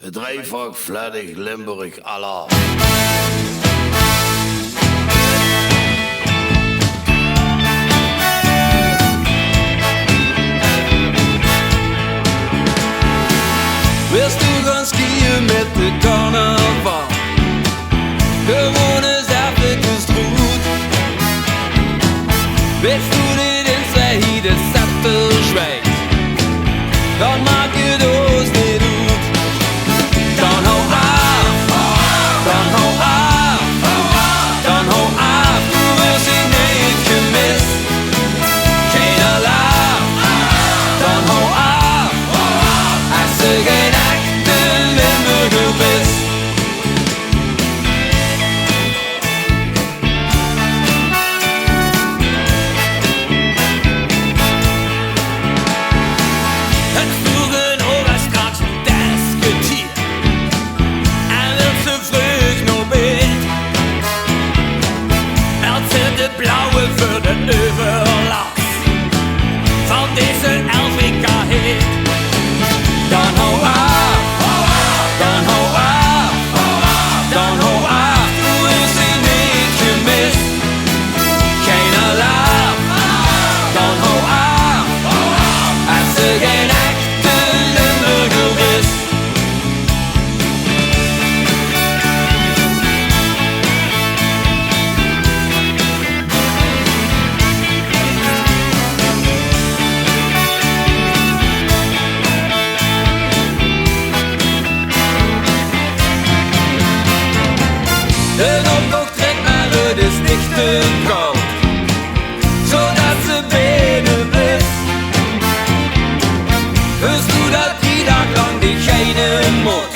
Het dreivak Vleddig, Limburg, Allah. Willst du gaan skiën met de carnaval? Gewoon eens even gestroet. Willst du dit in zijn hiede Sattel schweiz? Dan maak je doos niet uit. Dan hou af, dan hou af, dan hou af. Du wirst ihn niet gemist. Geen alarm, dan hou af. Als ze geen echte Limburger bist. Het vroegen over straks diskutiert. En wil ze vreug nog beet. Er zit de blauwe voor de overlast. Van deze LVK heet. Dan hou af, dan hou af, dan hou af. Du wirst ihn niet gemist. Geen alarm, dan hou af. Als ze geen echte Limburger bist. De optocht trekt maar het is niet te koud, zodat ze binnen is. Dus doe dat 3 dagen lang die geene moet.